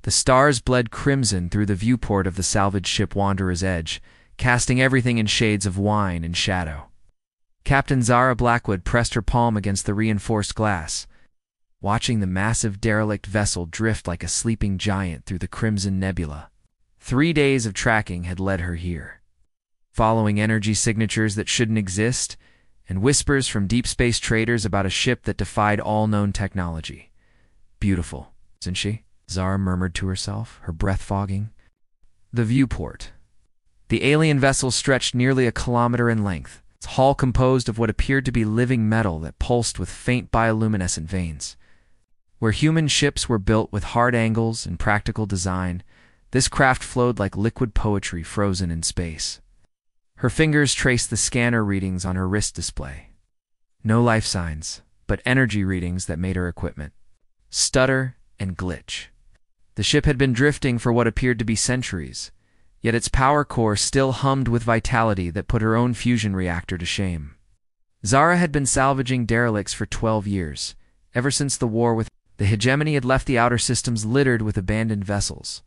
The stars bled crimson through the viewport of the salvaged ship Wanderer's Edge, casting everything in shades of wine and shadow. Captain Zara Blackwood pressed her palm against the reinforced glass, watching the massive derelict vessel drift like a sleeping giant through the crimson nebula. 3 days of tracking had led her here, following energy signatures that shouldn't exist, and whispers from deep space traders about a ship that defied all known technology. Beautiful, isn't she? Zara murmured to herself, her breath fogging. The viewport. The alien vessel stretched nearly a kilometer in length, its hull composed of what appeared to be living metal that pulsed with faint bioluminescent veins. Where human ships were built with hard angles and practical design, this craft flowed like liquid poetry frozen in space. Her fingers traced the scanner readings on her wrist display. No life signs, but energy readings that made her equipment stutter and glitch. The ship had been drifting for what appeared to be centuries, yet its power core still hummed with vitality that put her own fusion reactor to shame. Zara had been salvaging derelicts for 12 years, ever since the war with the hegemony had left the outer systems littered with abandoned vessels.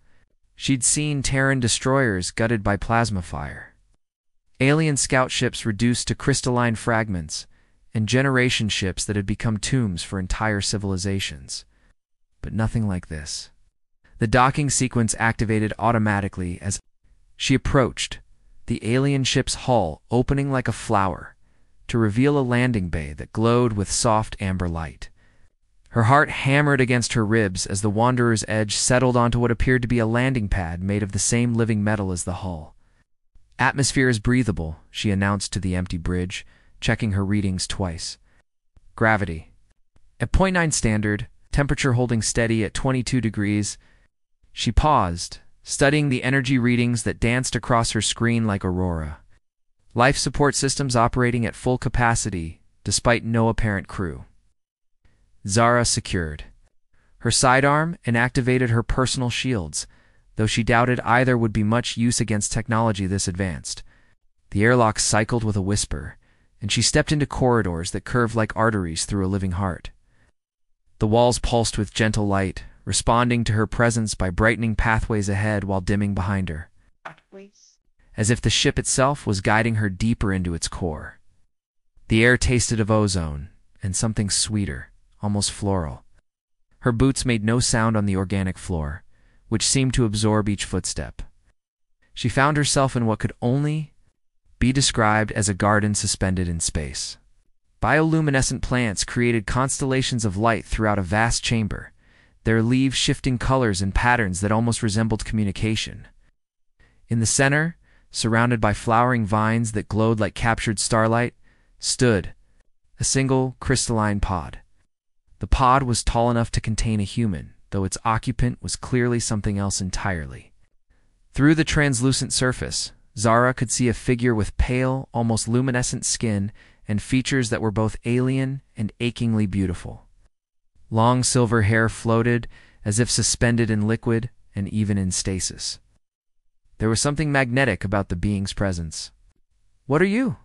She'd seen Terran destroyers gutted by plasma fire, alien scout ships reduced to crystalline fragments, and generation ships that had become tombs for entire civilizations. But nothing like this. The docking sequence activated automatically as she approached, the alien ship's hull opening like a flower to reveal a landing bay that glowed with soft amber light. Her heart hammered against her ribs as the Wanderer's Edge settled onto what appeared to be a landing pad made of the same living metal as the hull. Atmosphere is breathable, she announced to the empty bridge, checking her readings twice. Gravity. At 0.9 standard, temperature holding steady at 22 degrees. She paused, studying the energy readings that danced across her screen like aurora. Life support systems operating at full capacity, despite no apparent crew. Zara secured her sidearm and activated her personal shields, though she doubted either would be much use against technology this advanced. The airlock cycled with a whisper, and she stepped into corridors that curved like arteries through a living heart. The walls pulsed with gentle light, responding to her presence by brightening pathways ahead while dimming behind her, as if the ship itself was guiding her deeper into its core. The air tasted of ozone, and something sweeter, almost floral. Her boots made no sound on the organic floor, which seemed to absorb each footstep. She found herself in what could only be described as a garden suspended in space. Bioluminescent plants created constellations of light throughout a vast chamber, their leaves shifting colors and patterns that almost resembled communication. In the center, surrounded by flowering vines that glowed like captured starlight, stood a single crystalline pod. The pod was tall enough to contain a human, though its occupant was clearly something else entirely. Through the translucent surface, Zara could see a figure with pale, almost luminescent skin and features that were both alien and achingly beautiful. Long silver hair floated, as if suspended in liquid and even in stasis. There was something magnetic about the being's presence. "What are you?"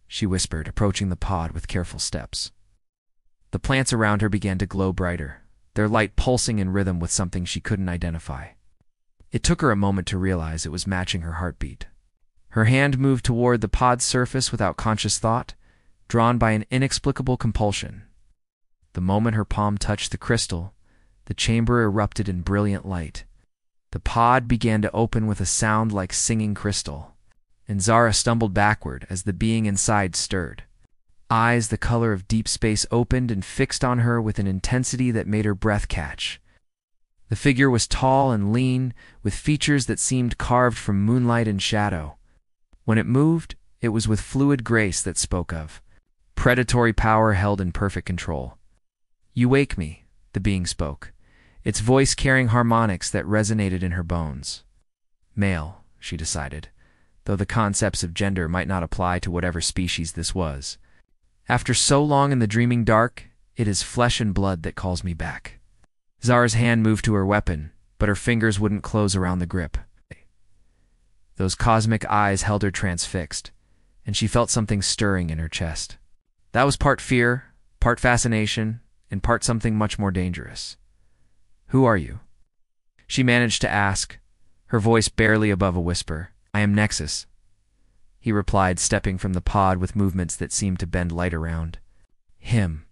she whispered, approaching the pod with careful steps. The plants around her began to glow brighter, their light pulsing in rhythm with something she couldn't identify. It took her a moment to realize it was matching her heartbeat. Her hand moved toward the pod's surface without conscious thought, drawn by an inexplicable compulsion. The moment her palm touched the crystal, the chamber erupted in brilliant light. The pod began to open with a sound like singing crystal, and Zara stumbled backward as the being inside stirred. Eyes the color of deep space opened and fixed on her with an intensity that made her breath catch. The figure was tall and lean, with features that seemed carved from moonlight and shadow. When it moved, it was with fluid grace that spoke of predatory power held in perfect control. "You wake me," the being spoke, its voice carrying harmonics that resonated in her bones. Male, she decided, though the concepts of gender might not apply to whatever species this was. "After so long in the dreaming dark, it is flesh and blood that calls me back." Zara's hand moved to her weapon, but her fingers wouldn't close around the grip. Those cosmic eyes held her transfixed, and she felt something stirring in her chest. That was part fear, part fascination, and part something much more dangerous. "Who are you?" she managed to ask, her voice barely above a whisper. "I am Nexus," he replied, stepping from the pod with movements that seemed to bend light around. Him,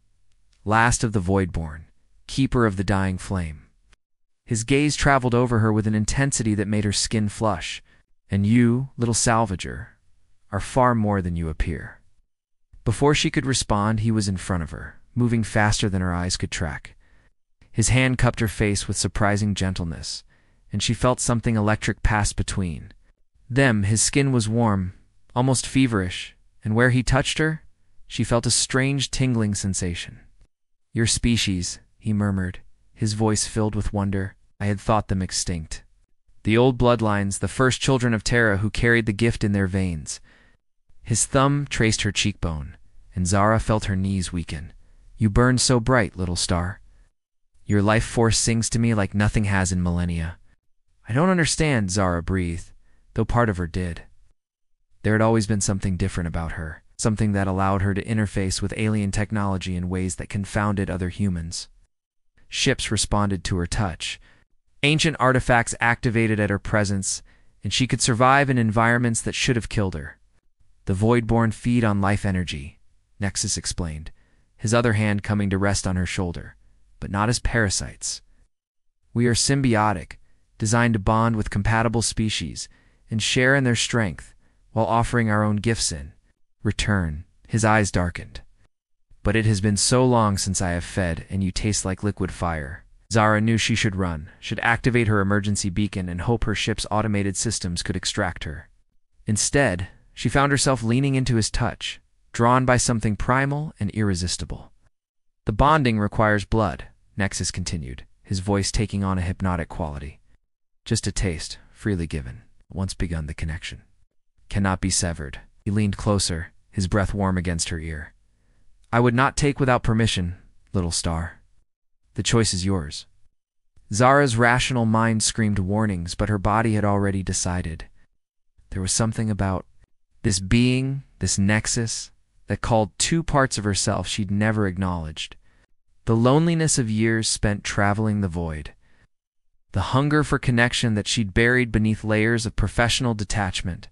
last of the Voidborn, keeper of the dying flame. His gaze traveled over her with an intensity that made her skin flush. "And you, little salvager, are far more than you appear." Before she could respond, he was in front of her, moving faster than her eyes could track. His hand cupped her face with surprising gentleness, and she felt something electric pass between them. His skin was warm, almost feverish, and where he touched her, she felt a strange tingling sensation. "Your species," he murmured, his voice filled with wonder. "I had thought them extinct. The old bloodlines, the first children of Terra who carried the gift in their veins." His thumb traced her cheekbone, and Zara felt her knees weaken. "You burn so bright, little star. Your life force sings to me like nothing has in millennia." "I don't understand," Zara breathed, though part of her did. There had always been something different about her, something that allowed her to interface with alien technology in ways that confounded other humans. Ships responded to her touch. Ancient artifacts activated at her presence, and she could survive in environments that should have killed her. "The Voidborn feed on life energy," Nexus explained, his other hand coming to rest on her shoulder, "but not as parasites. We are symbiotic, designed to bond with compatible species and share in their strength, while offering our own gifts in return." His eyes darkened. "But it has been so long since I have fed, and you taste like liquid fire." Zara knew she should run, should activate her emergency beacon and hope her ship's automated systems could extract her. Instead, she found herself leaning into his touch, drawn by something primal and irresistible. "The bonding requires blood," Nexus continued, his voice taking on a hypnotic quality. "Just a taste, freely given. Once begun, the connection cannot be severed." He leaned closer, his breath warm against her ear. "I would not take without permission, little star. The choice is yours." Zara's rational mind screamed warnings, but her body had already decided. There was something about this being, this Nexus, that called two parts of herself she'd never acknowledged. The loneliness of years spent traveling the void. The hunger for connection that she'd buried beneath layers of professional detachment.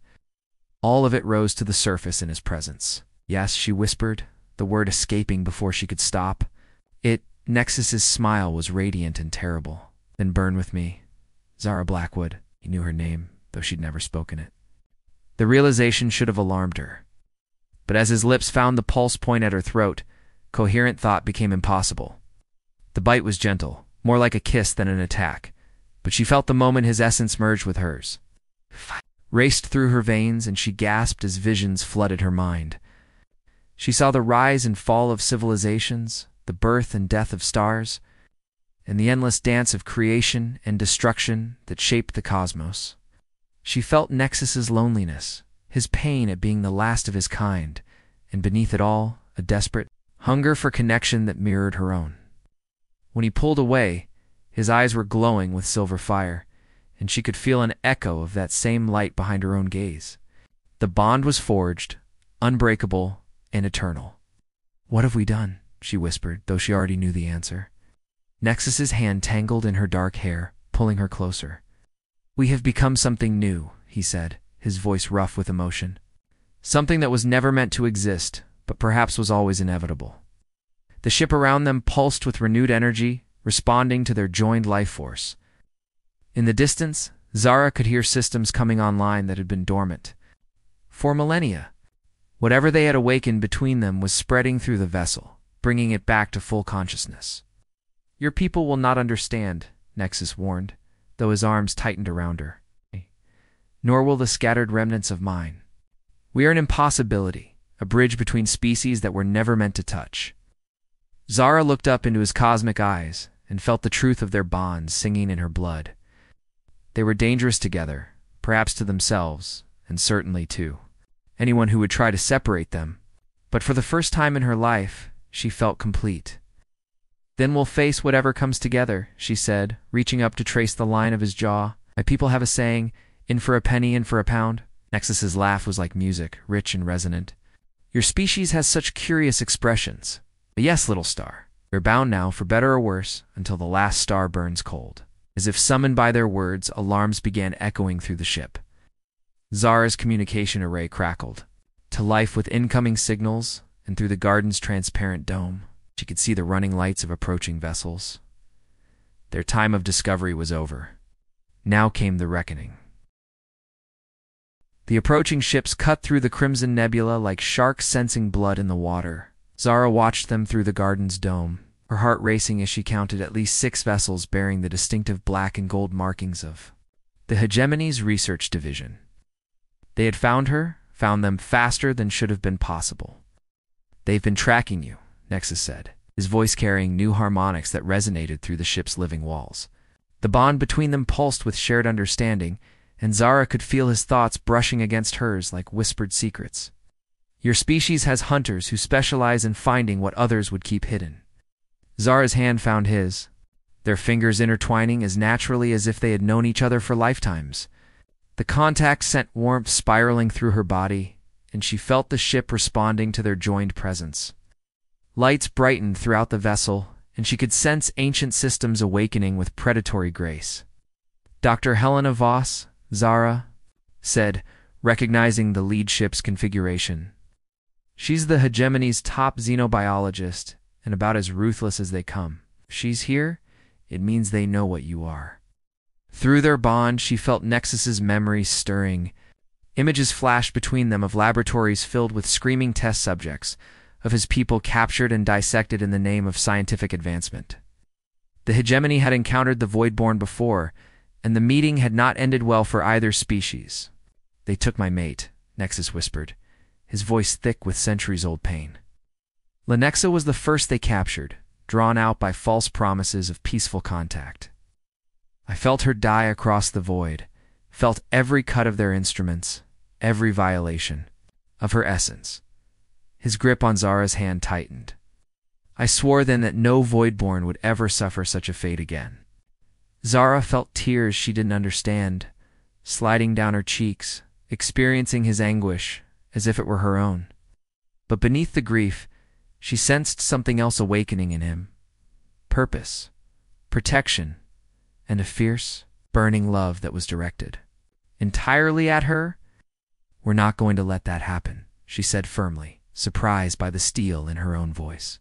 All of it rose to the surface in his presence. "Yes," she whispered, the word escaping before she could stop. Nexus's smile was radiant and terrible. "Then burn with me. Zara Blackwood." He knew her name, though she'd never spoken it. The realization should have alarmed her. But as his lips found the pulse point at her throat, coherent thought became impossible. The bite was gentle, more like a kiss than an attack, but she felt the moment his essence merged with hers. Raced through her veins, and she gasped as visions flooded her mind. She saw the rise and fall of civilizations, the birth and death of stars, and the endless dance of creation and destruction that shaped the cosmos. She felt Nexus's loneliness, his pain at being the last of his kind, and beneath it all, a desperate hunger for connection that mirrored her own. When he pulled away, his eyes were glowing with silver fire, and she could feel an echo of that same light behind her own gaze. The bond was forged, unbreakable, and eternal. "What have we done?" she whispered, though she already knew the answer. Nexus's hand tangled in her dark hair, pulling her closer. "We have become something new," he said, his voice rough with emotion. "Something that was never meant to exist, but perhaps was always inevitable." The ship around them pulsed with renewed energy, responding to their joined life force. In the distance, Zara could hear systems coming online that had been dormant for millennia. Whatever they had awakened between them was spreading through the vessel, bringing it back to full consciousness. "Your people will not understand," Nexus warned, though his arms tightened around her. "Nor will the scattered remnants of mine. We are an impossibility, a bridge between species that were never meant to touch." Zara looked up into his cosmic eyes and felt the truth of their bonds singing in her blood. They were dangerous together, perhaps to themselves, and certainly to anyone who would try to separate them. But for the first time in her life, she felt complete. "Then we'll face whatever comes together," she said, reaching up to trace the line of his jaw. "My people have a saying, in for a penny, in for a pound." Nexus's laugh was like music, rich and resonant. "Your species has such curious expressions. But yes, little star, you're bound now, for better or worse, until the last star burns cold." As if summoned by their words, alarms began echoing through the ship. Zara's communication array crackled to life with incoming signals, and through the garden's transparent dome, she could see the running lights of approaching vessels. Their time of discovery was over. Now came the reckoning. The approaching ships cut through the crimson nebula like sharks sensing blood in the water. Zara watched them through the garden's dome, her heart racing as she counted at least 6 vessels bearing the distinctive black and gold markings of the Hegemony's research division. They had found them faster than should have been possible. "They've been tracking you," Nexus said, his voice carrying new harmonics that resonated through the ship's living walls. The bond between them pulsed with shared understanding, and Zara could feel his thoughts brushing against hers like whispered secrets. "Your species has hunters who specialize in finding what others would keep hidden." Zara's hand found his, their fingers intertwining as naturally as if they had known each other for lifetimes. The contact sent warmth spiraling through her body, and she felt the ship responding to their joined presence. Lights brightened throughout the vessel, and she could sense ancient systems awakening with predatory grace. "Dr. Helena Voss," Zara said, recognizing the lead ship's configuration. "She's the Hegemony's top xenobiologist, and about as ruthless as they come. If she's here, it means they know what you are." Through their bond, she felt Nexus's memories stirring. Images flashed between them of laboratories filled with screaming test subjects, of his people captured and dissected in the name of scientific advancement. The Hegemony had encountered the Voidborn before, and the meeting had not ended well for either species. "They took my mate," Nexus whispered, his voice thick with centuries-old pain. Lenexa was the first they captured, drawn out by false promises of peaceful contact. "I felt her die across the void, felt every cut of their instruments, every violation of her essence." His grip on Zara's hand tightened. "I swore then that no Voidborn would ever suffer such a fate again." Zara felt tears she didn't understand, sliding down her cheeks, experiencing his anguish as if it were her own. But beneath the grief, she sensed something else awakening in him. Purpose, protection, and a fierce, burning love that was directed entirely at her. "We're not going to let that happen," she said firmly, surprised by the steel in her own voice.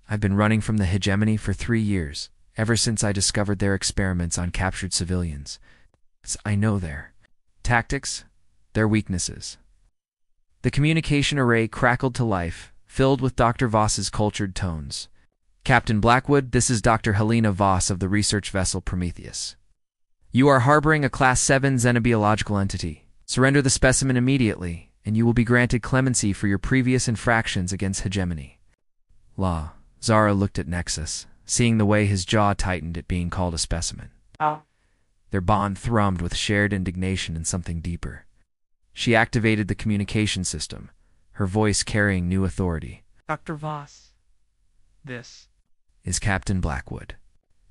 "I've been running from the Hegemony for 3 years, ever since I discovered their experiments on captured civilians. I know their tactics, their weaknesses." The communication array crackled to life, filled with Dr. Voss's cultured tones. "Captain Blackwood, this is Dr. Helena Voss of the research vessel Prometheus. You are harboring a Class 7 xenobiological entity. Surrender the specimen immediately, and you will be granted clemency for your previous infractions against Hegemony." "Law." Zara looked at Nexus, seeing the way his jaw tightened at being called a specimen. "Oh." Their bond thrummed with shared indignation and something deeper. She activated the communication system, her voice carrying new authority. "Dr. Voss, this is Captain Blackwood.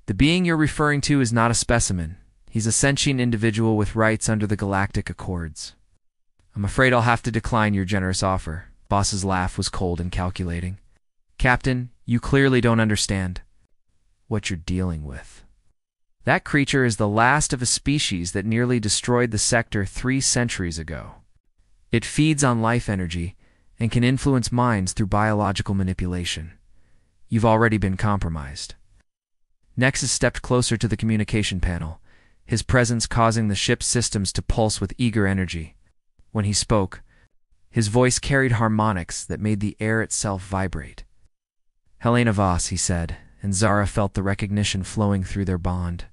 The being you're referring to is not a specimen. He's a sentient individual with rights under the Galactic Accords. I'm afraid I'll have to decline your generous offer." Voss's laugh was cold and calculating. "Captain, you clearly don't understand what you're dealing with. That creature is the last of a species that nearly destroyed the sector 3 centuries ago. It feeds on life energy and can influence minds through biological manipulation. You've already been compromised." Nexus stepped closer to the communication panel, his presence causing the ship's systems to pulse with eager energy. When he spoke, his voice carried harmonics that made the air itself vibrate. "Helena Voss," he said, and Zara felt the recognition flowing through their bond.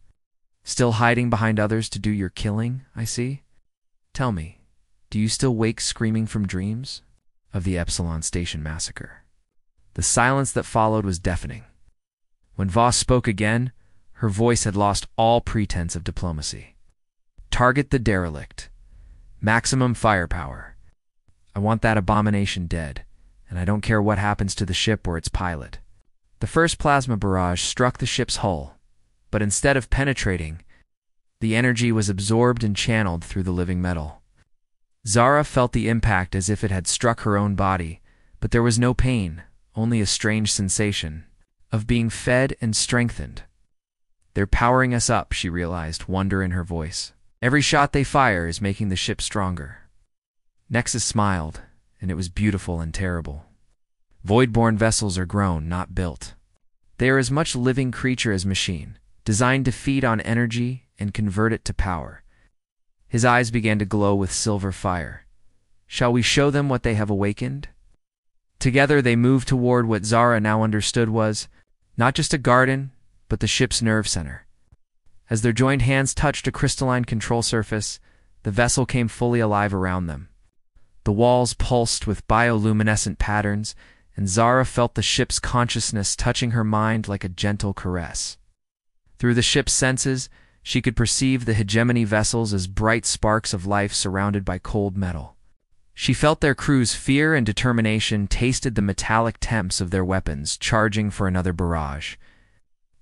"Still hiding behind others to do your killing, I see? Tell me, do you still wake screaming from dreams of the Epsilon Station massacre?" The silence that followed was deafening. When Voss spoke again, her voice had lost all pretense of diplomacy. "Target the derelict. Maximum firepower. I want that abomination dead, and I don't care what happens to the ship or its pilot." The first plasma barrage struck the ship's hull, but instead of penetrating, the energy was absorbed and channeled through the living metal. Zara felt the impact as if it had struck her own body, but there was no pain, only a strange sensation of being fed and strengthened. They're powering us up, she realized, wonder in her voice. Every shot they fire is making the ship stronger. Nexus smiled, and it was beautiful and terrible. Void-born vessels are grown, not built. They are as much living creature as machine, designed to feed on energy and convert it to power. His eyes began to glow with silver fire. Shall we show them what they have awakened? Together they moved toward what Zara now understood was not just a garden, but the ship's nerve center. As their joined hands touched a crystalline control surface, the vessel came fully alive around them. The walls pulsed with bioluminescent patterns, and Zara felt the ship's consciousness touching her mind like a gentle caress. Through the ship's senses, she could perceive the hegemony vessels as bright sparks of life surrounded by cold metal. She felt their crew's fear and determination, tasted the metallic temps of their weapons, charging for another barrage.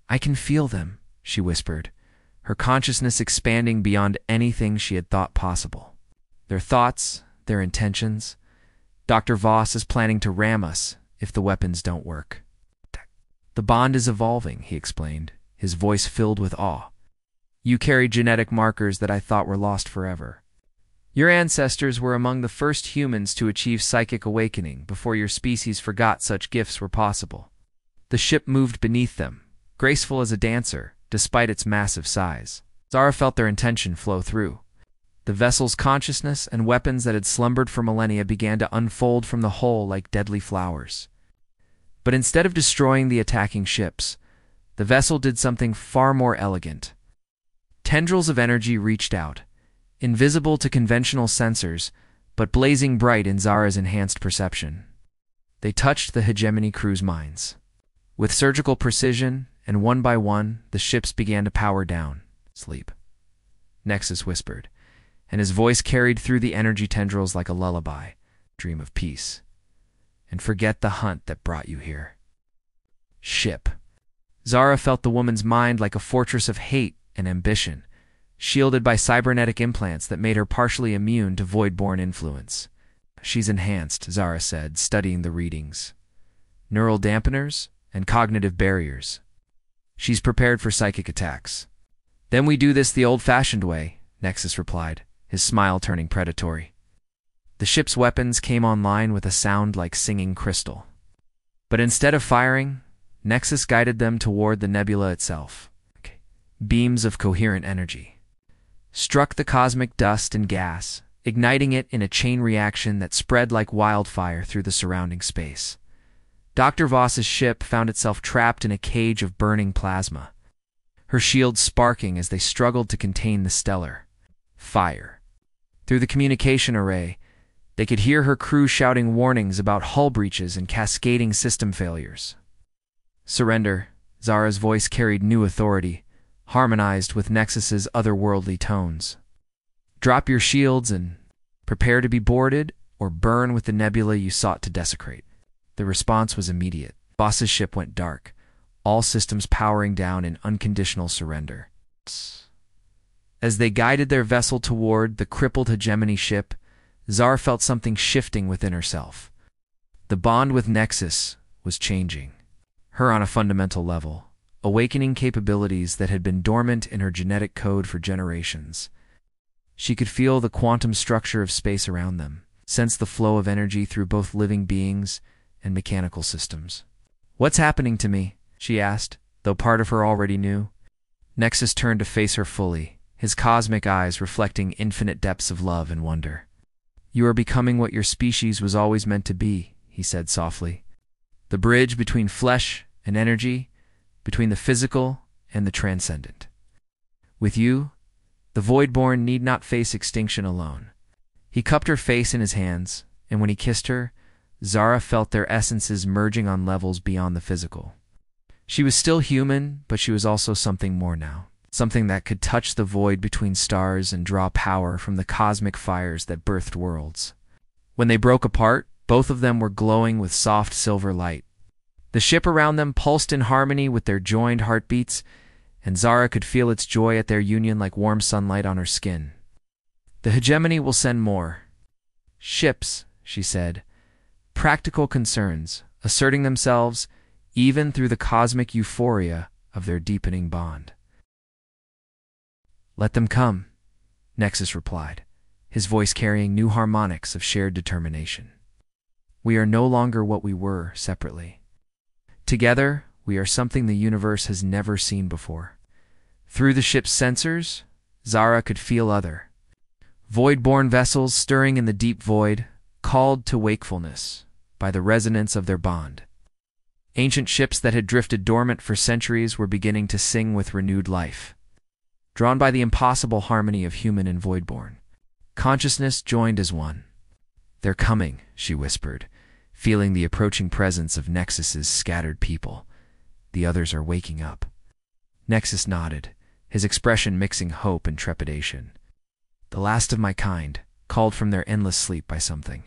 "I can feel them," she whispered, her consciousness expanding beyond anything she had thought possible. "Their thoughts, their intentions. Dr. Voss is planning to ram us if the weapons don't work." "The bond is evolving," he explained, his voice filled with awe. "You carry genetic markers that I thought were lost forever. Your ancestors were among the first humans to achieve psychic awakening before your species forgot such gifts were possible." The ship moved beneath them, graceful as a dancer, despite its massive size. Zara felt their intention flow through. The vessel's consciousness and weapons that had slumbered for millennia began to unfold from the hull like deadly flowers. But instead of destroying the attacking ships, the vessel did something far more elegant. Tendrils of energy reached out, invisible to conventional sensors, but blazing bright in Zara's enhanced perception. They touched the hegemony crew's minds. With surgical precision, and one by one, the ships began to power down. "Sleep," Nexus whispered, and his voice carried through the energy tendrils like a lullaby. "Dream of peace, and forget the hunt that brought you here." Ship. Zara felt the woman's mind like a fortress of hate and ambition, shielded by cybernetic implants that made her partially immune to void-born influence. "She's enhanced," Zara said, studying the readings. "Neural dampeners and cognitive barriers. She's prepared for psychic attacks." "Then we do this the old-fashioned way," Nexus replied, his smile turning predatory. The ship's weapons came online with a sound like singing crystal. But instead of firing, Nexus guided them toward the nebula itself. Beams of coherent energy struck the cosmic dust and gas, igniting it in a chain reaction that spread like wildfire through the surrounding space. Dr. Voss's ship found itself trapped in a cage of burning plasma, her shields sparking as they struggled to contain the stellar fire. Through the communication array, they could hear her crew shouting warnings about hull breaches and cascading system failures. "Surrender," Zara's voice carried new authority, harmonized with Nexus's otherworldly tones. "Drop your shields and prepare to be boarded or burn with the nebula you sought to desecrate." The response was immediate. Voss's ship went dark, all systems powering down in unconditional surrender. As they guided their vessel toward the crippled hegemony ship, Zara felt something shifting within herself. The bond with Nexus was changing her on a fundamental level, awakening capabilities that had been dormant in her genetic code for generations. She could feel the quantum structure of space around them, sense the flow of energy through both living beings and mechanical systems. "What's happening to me?" she asked, though part of her already knew. Nexus turned to face her fully, his cosmic eyes reflecting infinite depths of love and wonder. "You are becoming what your species was always meant to be," he said softly. "The bridge between flesh and energy, between the physical and the transcendent. With you, the void-born need not face extinction alone." He cupped her face in his hands, and when he kissed her, Zara felt their essences merging on levels beyond the physical. She was still human, but she was also something more now. Something that could touch the void between stars and draw power from the cosmic fires that birthed worlds. When they broke apart, both of them were glowing with soft silver light. The ship around them pulsed in harmony with their joined heartbeats, and Zara could feel its joy at their union like warm sunlight on her skin. "The hegemony will send more ships," she said. "Practical concerns, asserting themselves even through the cosmic euphoria of their deepening bond." Let them come, Nexus replied, his voice carrying new harmonics of shared determination. We are no longer what we were separately. Together, we are something the universe has never seen before. Through the ship's sensors, Zara could feel other void-born vessels stirring in the deep void, called to wakefulness by the resonance of their bond. Ancient ships that had drifted dormant for centuries were beginning to sing with renewed life. Drawn by the impossible harmony of human and void-born, consciousness joined as one. They're coming, she whispered, feeling the approaching presence of Nexus's scattered people. The others are waking up. Nexus nodded, his expression mixing hope and trepidation. The last of my kind, called from their endless sleep by something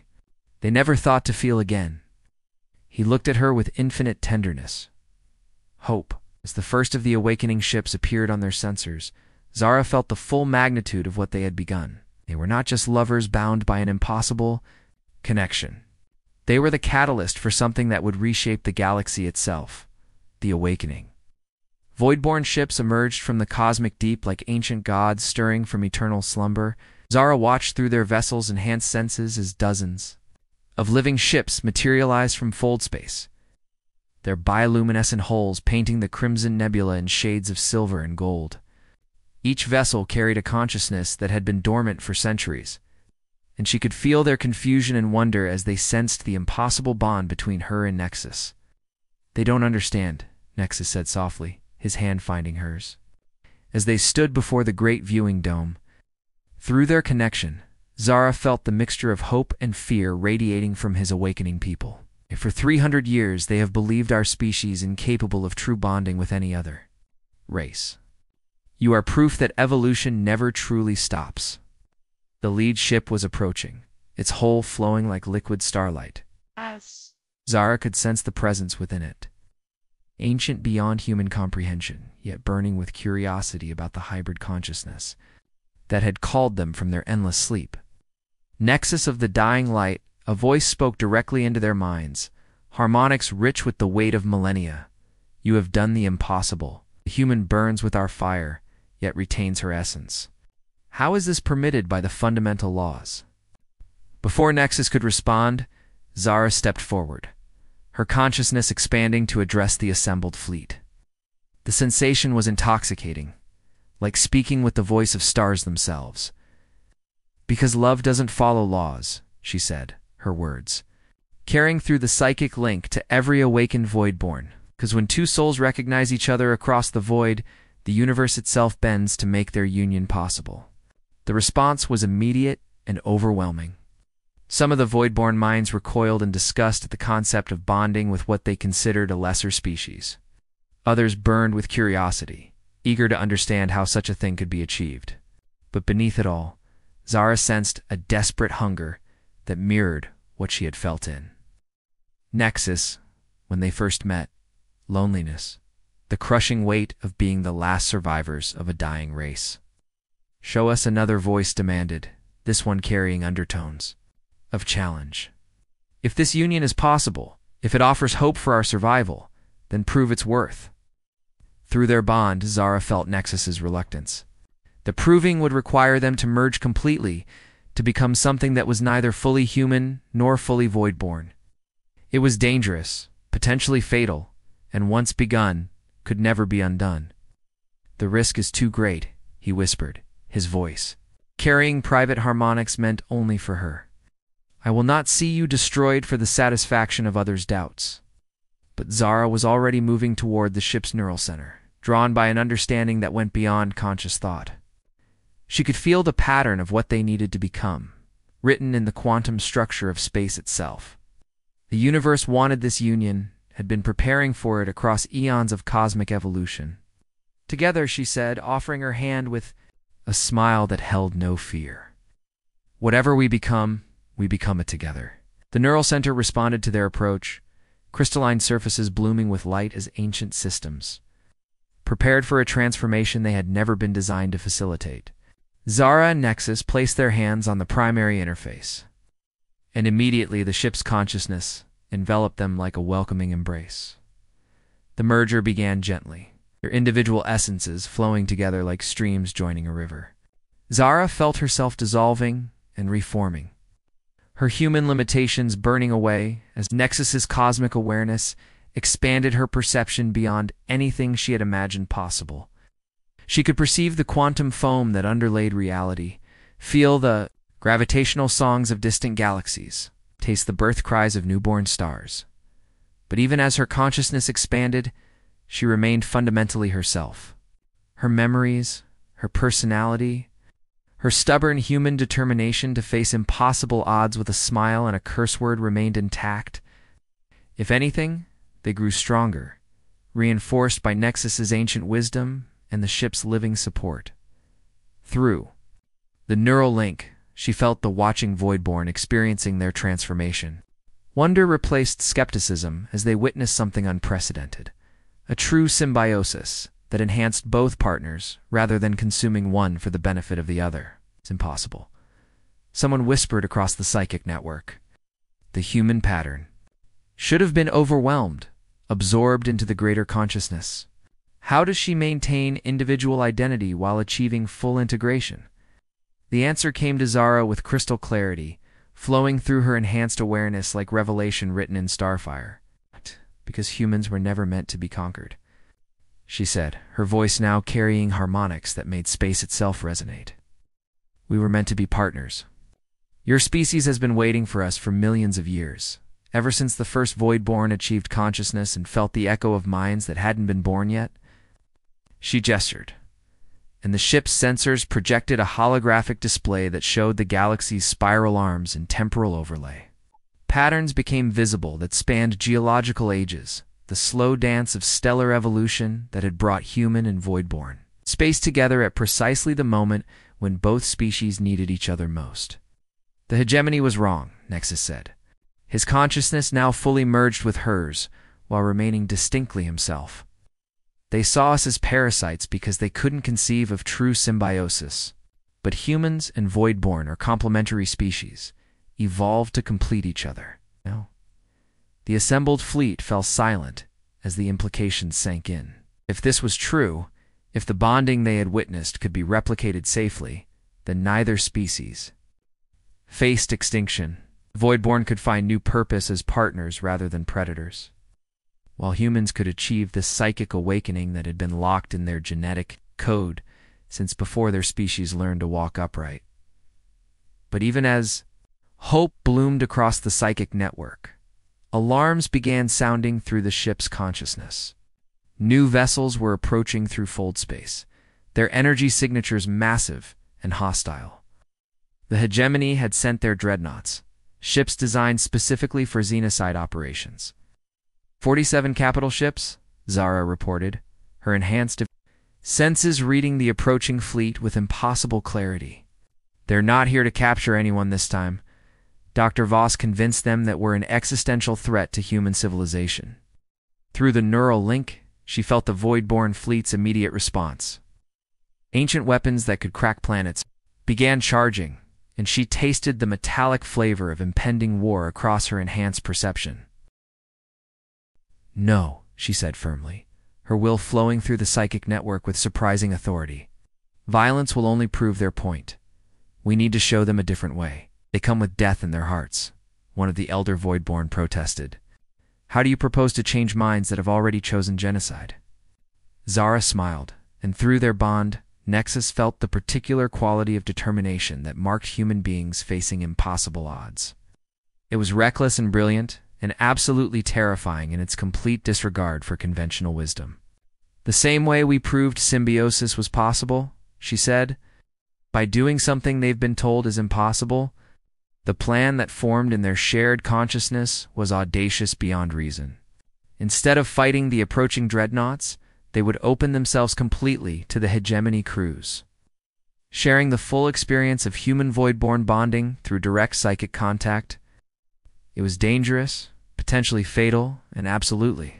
they never thought to feel again. He looked at her with infinite tenderness. Hope. As the first of the awakening ships appeared on their sensors, Zara felt the full magnitude of what they had begun. They were not just lovers bound by an impossible connection. They were the catalyst for something that would reshape the galaxy itself, the awakening. Void-born ships emerged from the cosmic deep like ancient gods stirring from eternal slumber. Zara watched through their vessels' enhanced senses as dozens of living ships materialized from fold space, their bioluminescent hulls painting the crimson nebula in shades of silver and gold. Each vessel carried a consciousness that had been dormant for centuries, and she could feel their confusion and wonder as they sensed the impossible bond between her and Nexus. They don't understand, Nexus said softly, his hand finding hers. As they stood before the great viewing dome, through their connection, Zara felt the mixture of hope and fear radiating from his awakening people. For 300 years they have believed our species incapable of true bonding with any other race. You are proof that evolution never truly stops. The lead ship was approaching, its hull flowing like liquid starlight. As Zara could sense the presence within it. Ancient beyond human comprehension, yet burning with curiosity about the hybrid consciousness that had called them from their endless sleep. Nexus of the dying light, a voice spoke directly into their minds, harmonics rich with the weight of millennia. You have done the impossible. The human burns with our fire, yet retains her essence. How is this permitted by the fundamental laws? Before Nexus could respond, Zara stepped forward, her consciousness expanding to address the assembled fleet. The sensation was intoxicating, like speaking with the voice of stars themselves. Because love doesn't follow laws, she said, her words carrying through the psychic link to every awakened void-born. Because when two souls recognize each other across the void, the universe itself bends to make their union possible. The response was immediate and overwhelming. Some of the void-born minds recoiled in disgust at the concept of bonding with what they considered a lesser species. Others burned with curiosity, eager to understand how such a thing could be achieved. But beneath it all, Zara sensed a desperate hunger that mirrored what she had felt in Nexus when they first met. Loneliness, the crushing weight of being the last survivors of a dying race. Show us another, voice demanded, this one carrying undertones of challenge. If this union is possible, if it offers hope for our survival, then prove its worth. Through their bond, Zara felt Nexus's reluctance. The proving would require them to merge completely, to become something that was neither fully human nor fully void-born. It was dangerous, potentially fatal, and once begun, could never be undone. The risk is too great, he whispered, his voice carrying private harmonics meant only for her. I will not see you destroyed for the satisfaction of others' doubts. But Zara was already moving toward the ship's neural center, drawn by an understanding that went beyond conscious thought. She could feel the pattern of what they needed to become, written in the quantum structure of space itself. The universe wanted this union, had been preparing for it across eons of cosmic evolution. Together, she said, offering her hand with a smile that held no fear. Whatever we become it together. The neural center responded to their approach, crystalline surfaces blooming with light as ancient systems, prepared for a transformation they had never been designed to facilitate. Zara and Nexus placed their hands on the primary interface, and immediately the ship's consciousness enveloped them like a welcoming embrace. The merger began gently, their individual essences flowing together like streams joining a river. Zara felt herself dissolving and reforming, her human limitations burning away as Nexus's cosmic awareness expanded her perception beyond anything she had imagined possible. She could perceive the quantum foam that underlaid reality, feel the gravitational songs of distant galaxies, taste the birth cries of newborn stars. But even as her consciousness expanded, she remained fundamentally herself. Her memories, her personality, her stubborn human determination to face impossible odds with a smile and a curse word remained intact. If anything, they grew stronger, reinforced by Nexus's ancient wisdom and the ship's living support. Through the neural link, she felt the watching Voidborn experiencing their transformation. Wonder replaced skepticism as they witnessed something unprecedented, a true symbiosis that enhanced both partners rather than consuming one for the benefit of the other. It's impossible. Someone whispered across the psychic network. The human pattern should have been overwhelmed, absorbed into the greater consciousness. How does she maintain individual identity while achieving full integration? The answer came to Zara with crystal clarity, flowing through her enhanced awareness like revelation written in starfire. Because humans were never meant to be conquered, she said, her voice now carrying harmonics that made space itself resonate. We were meant to be partners. Your species has been waiting for us for millions of years, ever since the first Voidborn achieved consciousness and felt the echo of minds that hadn't been born yet. She gestured, and the ship's sensors projected a holographic display that showed the galaxy's spiral arms and temporal overlay. Patterns became visible that spanned geological ages, the slow dance of stellar evolution that had brought human and Voidborn space together at precisely the moment when both species needed each other most. The hegemony was wrong, Nexus said, his consciousness now fully merged with hers while remaining distinctly himself. They saw us as parasites because they couldn't conceive of true symbiosis. But humans and Voidborn are complementary species, evolved to complete each other. No. The assembled fleet fell silent as the implications sank in. If this was true, if the bonding they had witnessed could be replicated safely, then neither species faced extinction. Voidborn could find new purpose as partners rather than predators, while humans could achieve the psychic awakening that had been locked in their genetic code since before their species learned to walk upright. But even as hope bloomed across the psychic network, alarms began sounding through the ship's consciousness. New vessels were approaching through fold space, their energy signatures massive and hostile. The hegemony had sent their dreadnoughts, ships designed specifically for xenocide operations. 47 capital ships, Zara reported, her enhanced senses reading the approaching fleet with impossible clarity. They're not here to capture anyone this time. Dr. Voss convinced them that we're an existential threat to human civilization. Through the neural link, she felt the Voidborn fleet's immediate response. Ancient weapons that could crack planets began charging, and she tasted the metallic flavor of impending war across her enhanced perception. No, she said firmly, her will flowing through the psychic network with surprising authority. Violence will only prove their point. We need to show them a different way. They come with death in their hearts, one of the elder Voidborn protested. How do you propose to change minds that have already chosen genocide? Zara smiled, and through their bond, Nexus felt the particular quality of determination that marked human beings facing impossible odds. It was reckless and brilliant, and absolutely terrifying in its complete disregard for conventional wisdom. The same way we proved symbiosis was possible, she said, by doing something they've been told is impossible. The plan that formed in their shared consciousness was audacious beyond reason. Instead of fighting the approaching dreadnoughts, they would open themselves completely to the hegemony crews, sharing the full experience of human Voidborn bonding through direct psychic contact. It was dangerous, potentially fatal, and absolutely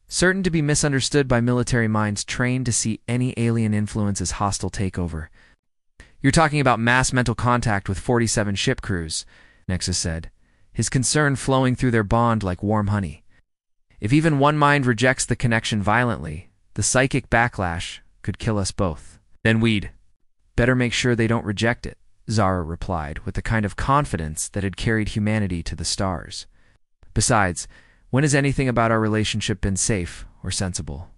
certain to be misunderstood by military minds trained to see any alien influence as hostile takeover. You're talking about mass mental contact with 47 ship crews, Nexus said, his concern flowing through their bond like warm honey. If even one mind rejects the connection violently, The psychic backlash could kill us both. Then we'd better make sure they don't reject it, Zara replied, with the kind of confidence that had carried humanity to the stars. Besides, when has anything about our relationship been safe or sensible?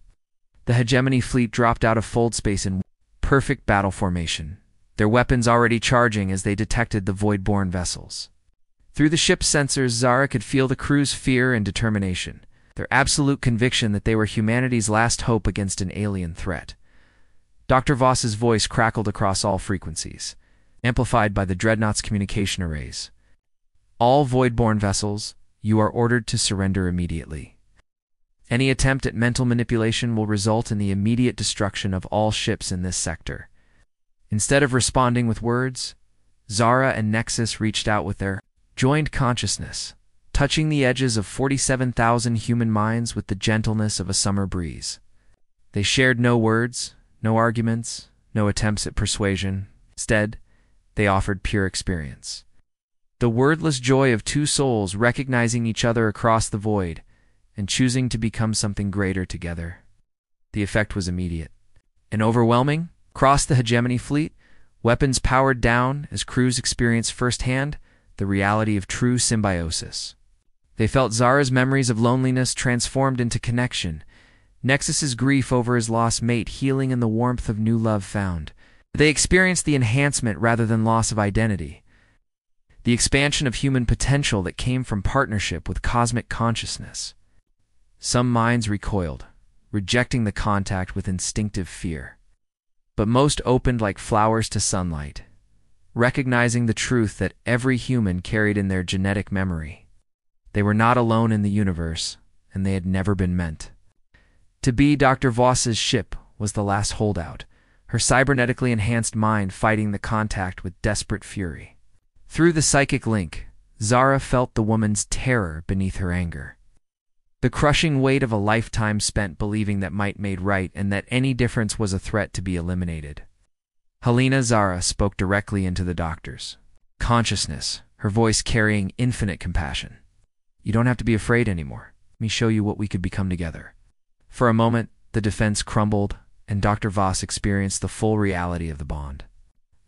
The hegemony fleet dropped out of fold space in perfect battle formation, their weapons already charging as they detected the void-borne vessels. Through the ship's sensors, Zara could feel the crew's fear and determination, their absolute conviction that they were humanity's last hope against an alien threat. Dr. Voss's voice crackled across all frequencies, amplified by the Dreadnought's communication arrays. All void-borne vessels, you are ordered to surrender immediately. Any attempt at mental manipulation will result in the immediate destruction of all ships in this sector. Instead of responding with words, Zara and Nexus reached out with their joined consciousness, touching the edges of 47,000 human minds with the gentleness of a summer breeze. They shared no words, no arguments, no attempts at persuasion. Instead, they offered pure experience. The wordless joy of two souls recognizing each other across the void and choosing to become something greater together. The effect was immediate and overwhelming. Across the hegemony fleet, weapons powered down as crews experienced firsthand the reality of true symbiosis. They felt Zara's memories of loneliness transformed into connection, Nexus's grief over his lost mate healing in the warmth of new love found. They experienced the enhancement rather than loss of identity, the expansion of human potential that came from partnership with cosmic consciousness. Some minds recoiled, rejecting the contact with instinctive fear. But most opened like flowers to sunlight, recognizing the truth that every human carried in their genetic memory. They were not alone in the universe, and they had never been meant to be. Dr. Voss's ship was the last holdout, her cybernetically enhanced mind fighting the contact with desperate fury. Through the psychic link, Zara felt the woman's terror beneath her anger. The crushing weight of a lifetime spent believing that might made right and that any difference was a threat to be eliminated. Helena Zara spoke directly into the doctor's consciousness, her voice carrying infinite compassion. You don't have to be afraid anymore. Let me show you what we could become together. For a moment, the defense crumbled, and Dr. Voss experienced the full reality of the bond.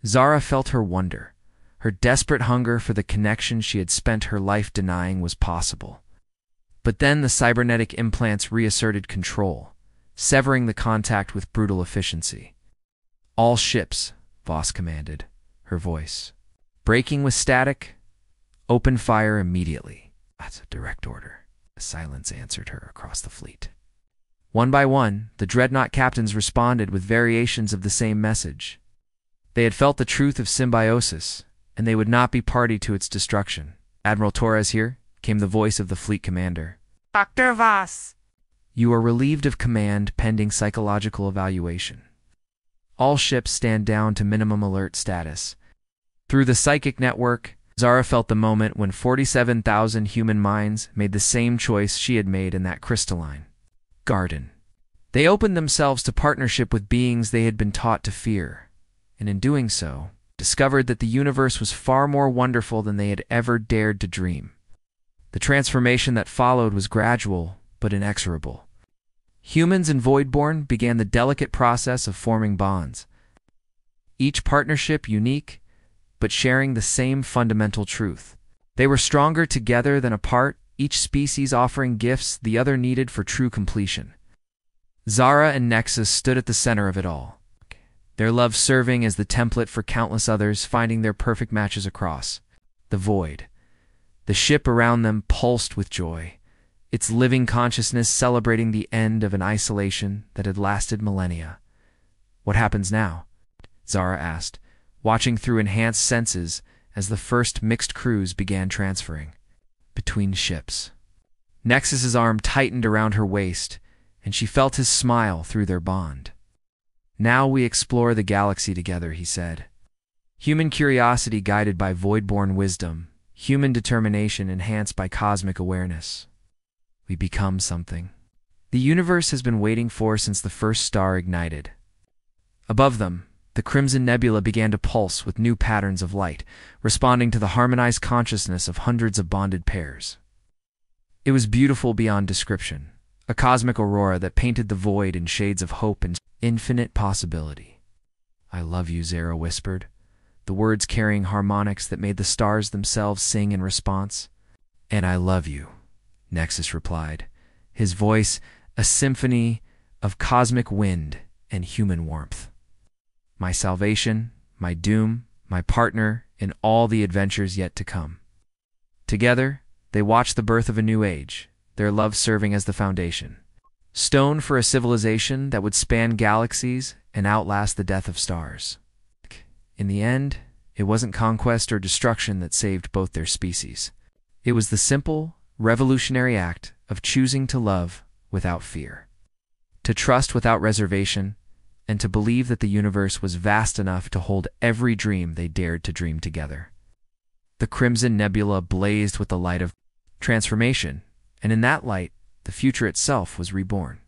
Zara felt her wonder. Her desperate hunger for the connection she had spent her life denying was possible. But then the cybernetic implants reasserted control, severing the contact with brutal efficiency. All ships, Voss commanded, her voice. Breaking with static, open fire immediately. That's a direct order. A silence answered her across the fleet. One by one, the Dreadnought captains responded with variations of the same message. They had felt the truth of symbiosis, and they would not be party to its destruction. Admiral Torres here, came the voice of the fleet commander. Dr. Voss. You are relieved of command pending psychological evaluation. All ships stand down to minimum alert status. Through the psychic network, Zara felt the moment when 47,000 human minds made the same choice she had made in that crystalline garden. They opened themselves to partnership with beings they had been taught to fear, and in doing so, discovered that the universe was far more wonderful than they had ever dared to dream. The transformation that followed was gradual but inexorable. Humans and Voidborn began the delicate process of forming bonds, each partnership unique, but sharing the same fundamental truth. They were stronger together than apart, each species offering gifts the other needed for true completion. Zara and Nexus stood at the center of it all, their love serving as the template for countless others finding their perfect matches across the void. The ship around them pulsed with joy, its living consciousness celebrating the end of an isolation that had lasted millennia. What happens now? Zara asked, watching through enhanced senses as the first mixed crews began transferring between ships. Nexus's arm tightened around her waist, and she felt his smile through their bond. Now we explore the galaxy together, he said. Human curiosity guided by void-born wisdom, human determination enhanced by cosmic awareness. We become something the universe has been waiting for since the first star ignited. Above them, the Crimson Nebula began to pulse with new patterns of light, responding to the harmonized consciousness of hundreds of bonded pairs. It was beautiful beyond description, a cosmic aurora that painted the void in shades of hope and infinite possibility. "I love you," Zara whispered, the words carrying harmonics that made the stars themselves sing in response. "And I love you," Nexus replied, his voice a symphony of cosmic wind and human warmth. "My salvation, my doom, my partner in all the adventures yet to come." Together, they watched the birth of a new age, their love serving as the foundation, stone for a civilization that would span galaxies and outlast the death of stars. In the end, it wasn't conquest or destruction that saved both their species. It was the simple, revolutionary act of choosing to love without fear, to trust without reservation, and to believe that the universe was vast enough to hold every dream they dared to dream together. The Crimson Nebula blazed with the light of transformation, and in that light, the future itself was reborn.